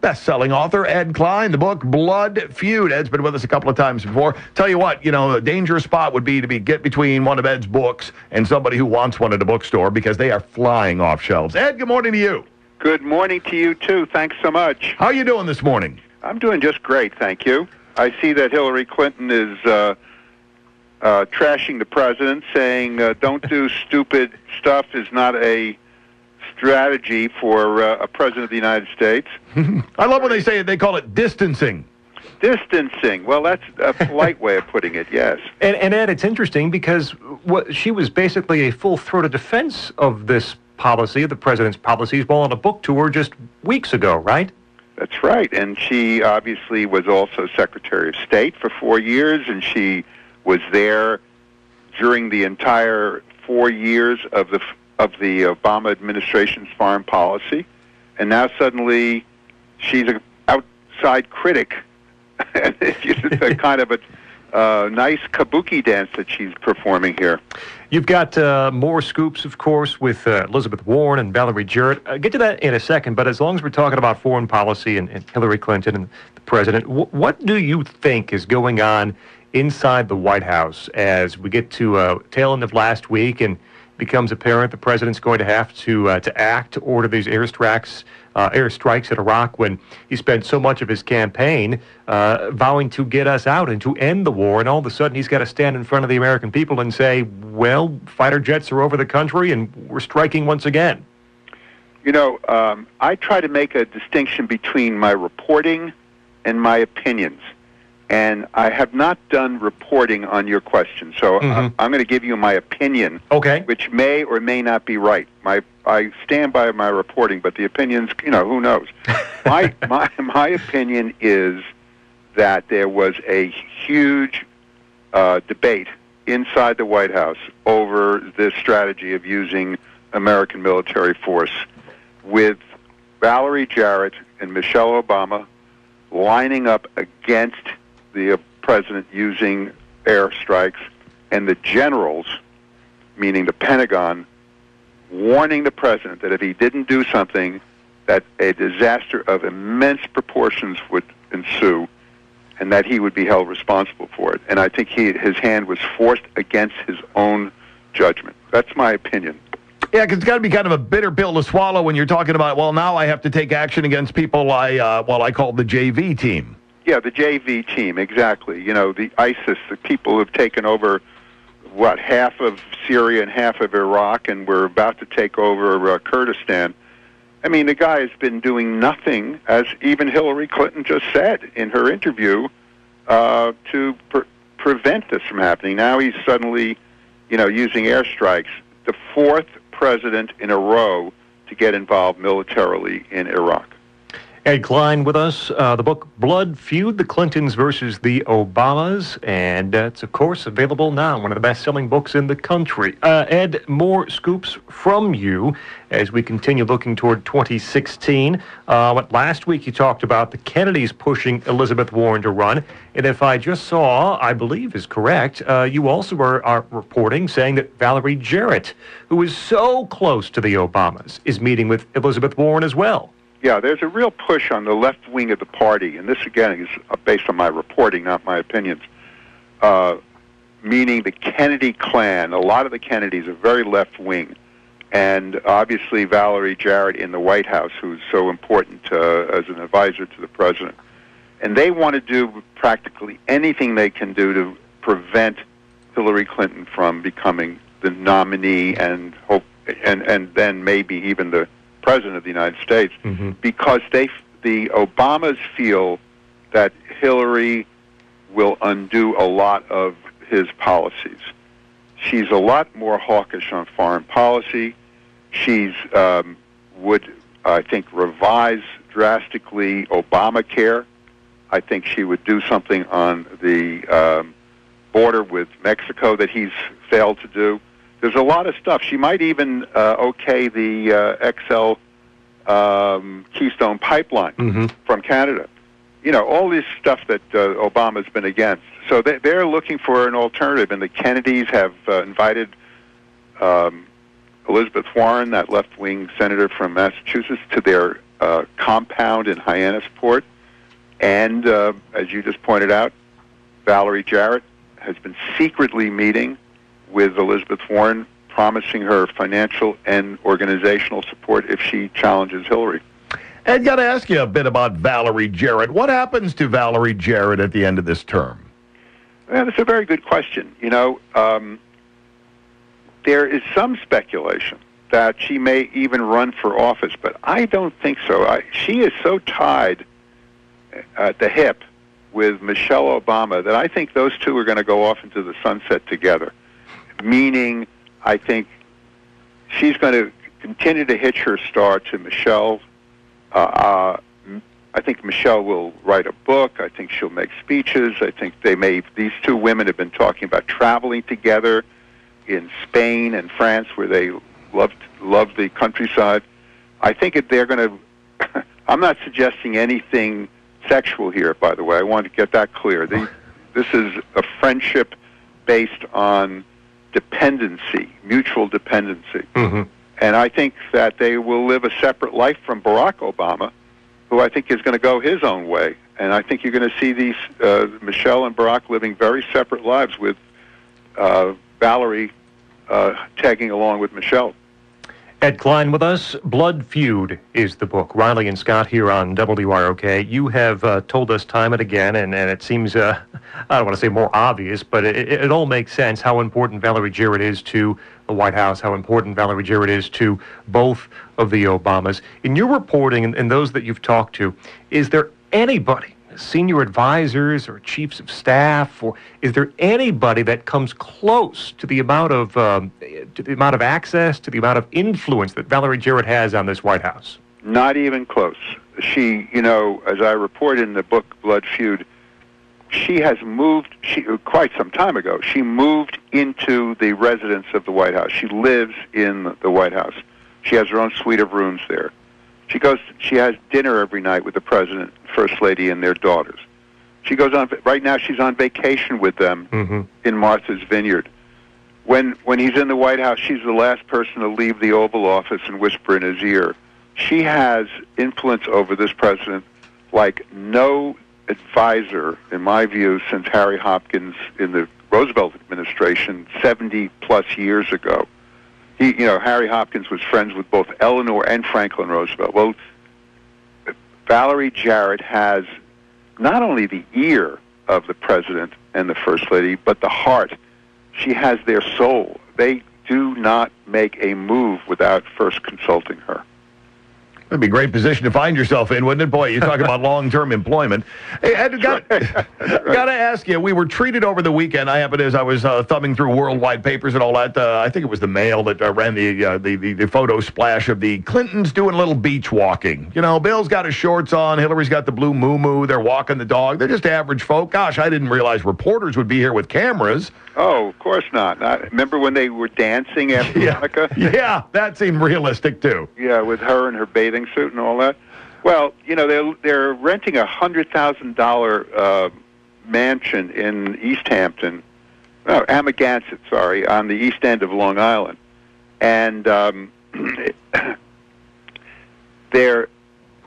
Best-selling author Ed Klein, the book Blood Feud. Ed's been with us a couple of times before. Tell you what, a dangerous spot would be to get between one of Ed's books and somebody who wants one at a bookstore because they are flying off shelves. Ed, good morning to you. Good morning to you, too. Thanks so much. How are you doing this morning? I'm doing just great, thank you. I see that Hillary Clinton is trashing the president, saying don't do stupid stuff is not a strategy for a president of the United States. I love when they say it. They call it distancing. Distancing. Well, that's a polite way of putting it, yes. And Ed, it's interesting because she was basically a full-throated defense of this policy, of the president's policies, while on a book tour just weeks ago, right? That's right. And she obviously was also Secretary of State for 4 years, and she was there during the entire 4 years of the Obama administration's foreign policy, and now suddenly she's an outside critic. And it's a kind of a nice kabuki dance that she's performing here. You've got more scoops, of course, with Elizabeth Warren and Valerie Jarrett. I'll get to that in a second, but as long as we're talking about foreign policy and Hillary Clinton and the president, what do you think is going on inside the White House as we get to tail end of last week and becomes apparent the president's going to have to act to order these airstrikes at Iraq when he spent so much of his campaign vowing to get us out and to end the war, and all of a sudden he's got to stand in front of the American people and say, well, fighter jets are over the country and we're striking once again. I try to make a distinction between my reporting and my opinions. And I have not done reporting on your question, so I'm going to give you my opinion, okay, which may or may not be right. I stand by my reporting, but the opinions, who knows? My opinion is that there was a huge debate inside the White House over this strategy of using American military force, with Valerie Jarrett and Michelle Obama lining up against the president using airstrikes, and the generals, meaning the Pentagon, warning the president that if he didn't do something, that a disaster of immense proportions would ensue, and that he would be held responsible for it. And I think his hand was forced against his own judgment. That's my opinion. Yeah, because it's got to be kind of a bitter pill to swallow when you're talking about, well, now I have to take action against people I call the JV team. Yeah, the JV team, exactly. The ISIS, the people who have taken over, half of Syria and half of Iraq, and we're about to take over Kurdistan. I mean, the guy has been doing nothing, as even Hillary Clinton just said in her interview, to prevent this from happening. Now he's suddenly, using airstrikes. The fourth president in a row to get involved militarily in Iraq. Ed Klein with us, the book Blood Feud, the Clintons versus the Obamas, and it's, of course, available now, one of the best-selling books in the country. Ed, more scoops from you as we continue looking toward 2016. Last week you talked about the Kennedys pushing Elizabeth Warren to run, and if I just saw, I believe is correct, you also are reporting saying that Valerie Jarrett, who is so close to the Obamas, is meeting with Elizabeth Warren as well. Yeah, there's a real push on the left wing of the party, and this, again, is based on my reporting, not my opinions, meaning the Kennedy clan. A lot of the Kennedys are very left wing, and obviously Valerie Jarrett in the White House, who's so important as an advisor to the president. And they want to do practically anything they can do to prevent Hillary Clinton from becoming the nominee and then maybe even the President of the United States, because the Obamas feel that Hillary will undo a lot of his policies. She's a lot more hawkish on foreign policy. She's would, I think, revise drastically Obamacare. I think she would do something on the border with Mexico that he's failed to do. There's a lot of stuff. She might even okay the XL Keystone pipeline from Canada. All this stuff that Obama's been against. So they're looking for an alternative, and the Kennedys have invited Elizabeth Warren, that left-wing senator from Massachusetts, to their compound in Hyannisport. And as you just pointed out, Valerie Jarrett has been secretly meeting with Elizabeth Warren, promising her financial and organizational support if she challenges Hillary. Ed, got to ask you a bit about Valerie Jarrett. What happens to Valerie Jarrett at the end of this term? Well, that's a very good question. You know, there is some speculation that she may even run for office, but I don't think so. She is so tied at the hip with Michelle Obama that I think those two are going to go off into the sunset together, meaning I think she's going to continue to hitch her star to Michelle. I think Michelle will write a book. I think she'll make speeches. I think these two women have been talking about traveling together in Spain and France, where they love the countryside. I think they're going to, I'm not suggesting anything sexual here, by the way. I want to get that clear. This is a friendship based on dependency, mutual dependency. Mm-hmm. And I think that they will live a separate life from Barack Obama, who I think is going to go his own way. And I think you're going to see these Michelle and Barack living very separate lives, with Valerie tagging along with Michelle. Ed Klein with us. Blood Feud is the book. Riley and Scott here on WROK. You have told us time and again, and it seems, I don't want to say more obvious, but it all makes sense how important Valerie Jarrett is to the White House, how important Valerie Jarrett is to both of the Obamas. In your reporting and those that you've talked to, is there anybody, senior advisors or chiefs of staff, or is there anybody that comes close to the amount of access, to the amount of influence that Valerie Jarrett has on this White House? Not even close. She, you know, as I report in the book Blood Feud, she has moved, quite some time ago, she moved into the residence of the White House. She lives in the White House. She has her own suite of rooms there. She has dinner every night with the President, First Lady, and their daughters. She goes on, right now she's on vacation with them in Martha's Vineyard. When he's in the White House, she's the last person to leave the Oval Office and whisper in his ear. She has influence over this President like no advisor, in my view, since Harry Hopkins in the Roosevelt administration 70-plus years ago. Harry Hopkins was friends with both Eleanor and Franklin Roosevelt. Well, Valerie Jarrett has not only the ear of the President and the First Lady, but the heart. She has their soul. They do not make a move without first consulting her. That'd be a great position to find yourself in, wouldn't it? Boy, you talk about long-term employment. Hey, Ed, got to ask you, we were treated over the weekend. I happened as I was thumbing through worldwide papers and all that. I think it was the Mail that ran the photo splash of the Clintons doing a little beach walking. You know, Bill's got his shorts on, Hillary's got the blue moo-moo, they're walking the dog. They're just average folk. Gosh, I didn't realize reporters would be here with cameras. Oh, of course not. Remember when they were dancing after Monica? Yeah, that seemed realistic, too. Yeah, with her and her bathing suit and all that. Well, you know, they're renting a $100,000 mansion in East Hampton, Amagansett, sorry, on the east end of Long Island. And they're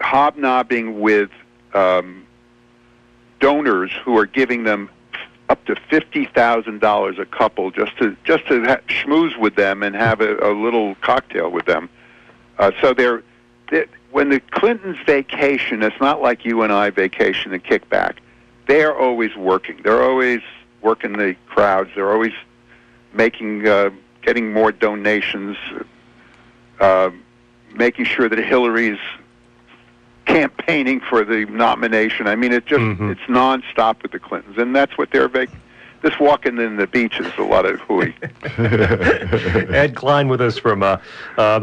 hobnobbing with donors who are giving them up to $50,000 a couple just to schmooze with them and have a little cocktail with them. So when the Clintons vacation, it's not like you and I vacation and kick back. They're always working. They're always working the crowds. They're always getting more donations, making sure that Hillary's campaigning for the nomination. I mean, it's nonstop with the Clintons, and that's what they're this walking in the beach is a lot of hooey. Ed Klein with us from the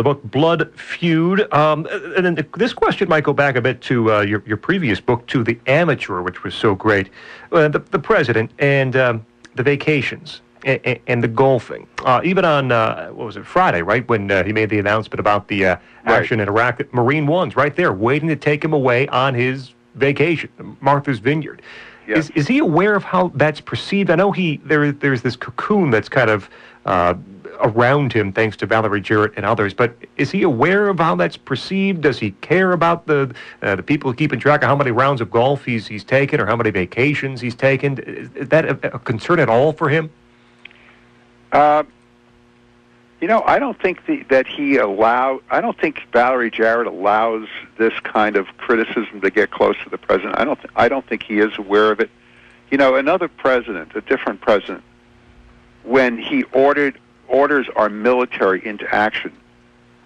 book Blood Feud. And then this question might go back a bit to your previous book, To the Amateur, which was so great. The President and the vacations and the golfing. Even on, what was it, Friday, right, when he made the announcement about the action in Iraq, Marine One's right there waiting to take him away on his vacation, Martha's Vineyard. Yes. Is he aware of how that's perceived? I know there's this cocoon that's kind of around him, thanks to Valerie Jarrett and others. But is he aware of how that's perceived? Does he care about the people keeping track of how many rounds of golf he's taken or how many vacations he's taken? Is that a concern at all for him? I don't think I don't think Valerie Jarrett allows this kind of criticism to get close to the president. I don't think he is aware of it. Another president, a different president, when he orders our military into action,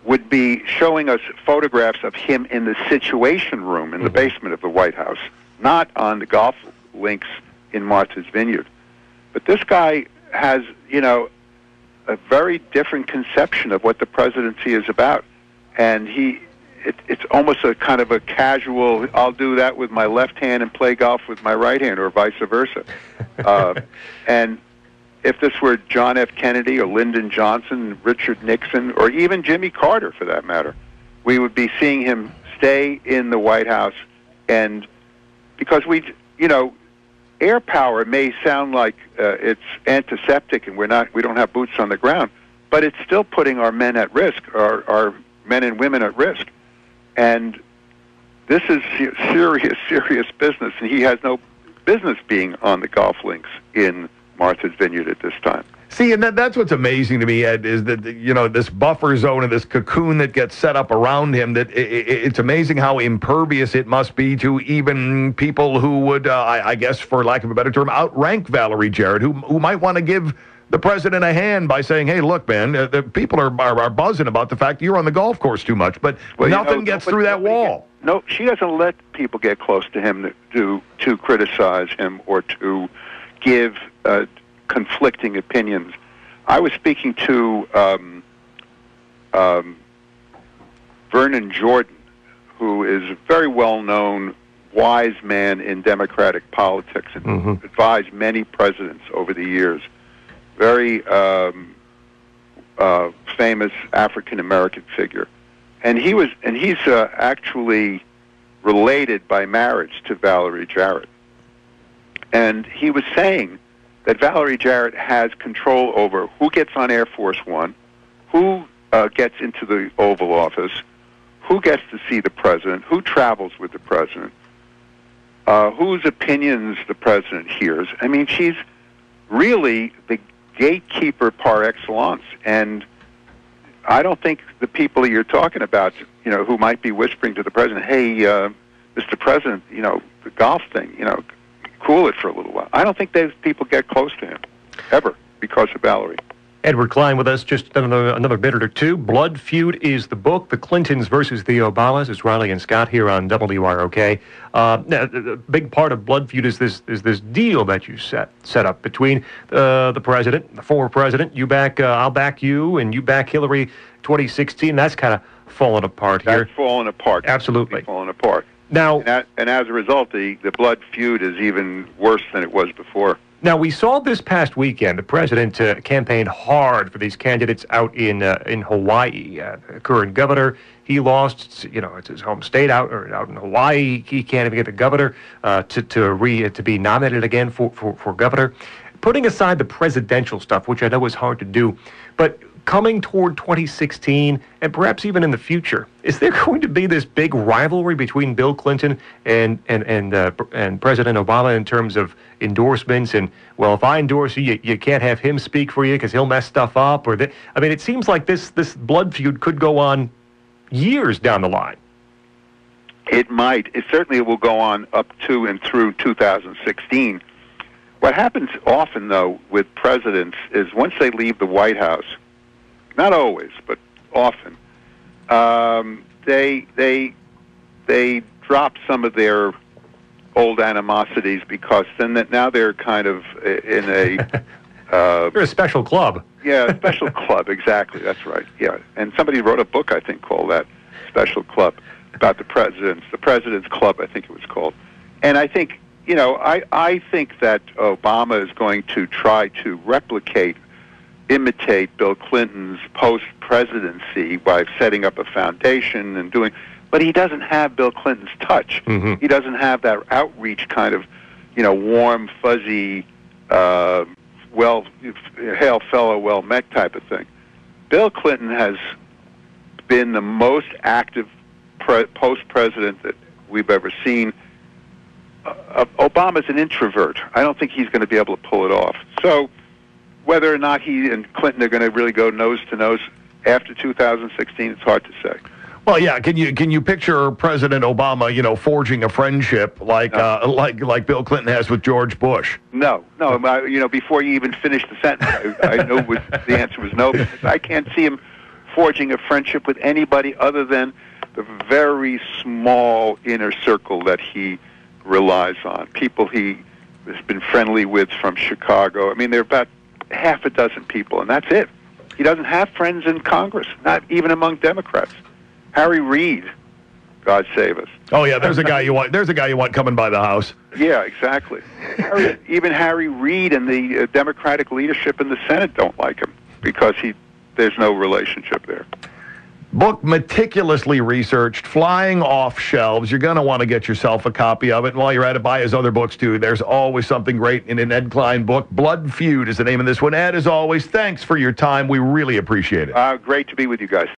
would be showing us photographs of him in the Situation Room in the basement of the White House, not on the golf links in Martha's Vineyard. But this guy has, a very different conception of what the presidency is about. And it's almost a kind of a casual, I'll do that with my left hand and play golf with my right hand, or vice versa. And if this were John F. Kennedy or Lyndon Johnson, Richard Nixon, or even Jimmy Carter, for that matter, we would be seeing him stay in the White House. And because air power may sound like it's antiseptic and we don't have boots on the ground, but it's still putting our men at risk, our men and women at risk. And this is serious business, and he has no business being on the golf links in Martha's Vineyard at this time. See, and that's what's amazing to me, Ed, is that, this buffer zone and this cocoon that gets set up around him, that it's amazing how impervious it must be to even people who would, I guess, for lack of a better term, outrank Valerie Jarrett, who might want to give the president a hand by saying, hey, look, man, the people are buzzing about the fact that you're on the golf course too much, but nothing gets through that wall. No, she doesn't let people get close to him to criticize him or to give conflicting opinions. I was speaking to Vernon Jordan, who is a very well-known, wise man in Democratic politics and advised many presidents over the years. Very famous African-American figure. And he's actually related by marriage to Valerie Jarrett. And he was saying that Valerie Jarrett has control over who gets on Air Force One, who gets into the Oval Office, who gets to see the president, who travels with the president, whose opinions the president hears. I mean, she's really the gatekeeper par excellence. And I don't think the people you're talking about, who might be whispering to the president, hey, Mr. President, the golf thing, cool it for a little while. I don't think those people get close to him, ever, because of Valerie. Edward Klein with us, just another minute or two. Blood Feud is the book, The Clintons versus the Obamas. It's Riley and Scott here on WROK. A big part of Blood Feud is this deal that you set up between the president, the former president. I'll back you, and you back Hillary 2016. That's kind of fallen apart here. That's fallen apart. Absolutely. Fallen apart. Now, and as a result, the Blood Feud is even worse than it was before. Now, we saw this past weekend the president campaigned hard for these candidates out in Hawaii. Current governor, he lost. It's his home state out in Hawaii. He can't even get the governor to be nominated again for governor. Putting aside the presidential stuff, which I know is hard to do, but coming toward 2016 and perhaps even in the future, is there going to be this big rivalry between Bill Clinton and President Obama in terms of endorsements? And, well, if I endorse you, you can't have him speak for you because he'll mess stuff up. It seems like this blood feud could go on years down the line. It might. It certainly will go on up to and through 2016. What happens often, though, with presidents is once they leave the White House, not always, but often, they drop some of their old animosities because now they're kind of in a... You're a special club. Yeah, a special club, exactly, that's right, yeah. And somebody wrote a book, I think, called that, Special Club, about the President's Club, I think it was called. And I think, I think that Obama is going to try to imitate Bill Clinton's post-presidency by setting up a foundation and but he doesn't have Bill Clinton's touch. Mm-hmm. He doesn't have that outreach kind of, warm, fuzzy, hail fellow, well met type of thing. Bill Clinton has been the most active post-president that we've ever seen. Obama's an introvert. I don't think he's going to be able to pull it off. So whether or not he and Clinton are going to really go nose to nose after 2016, it's hard to say. Well, yeah. Can you picture President Obama, forging a friendship like Bill Clinton has with George Bush? No. Before you even finished the sentence, I knew the answer was no. Because I can't see him forging a friendship with anybody other than the very small inner circle that he relies on. People he has been friendly with from Chicago. I mean, there are about half a dozen people, and that's it. He doesn't have friends in Congress, not even among Democrats. Harry Reid, God save us. Oh yeah, there's a guy you want. There's a guy you want coming by the house. Yeah, exactly. Even Harry Reid and the Democratic leadership in the Senate don't like him because there's no relationship there. Book meticulously researched, flying off shelves. You're going to want to get yourself a copy of it. And while you're at it, buy his other books, too. There's always something great in an Ed Klein book. Blood Feud is the name of this one. Ed, as always, thanks for your time. We really appreciate it. Great to be with you guys.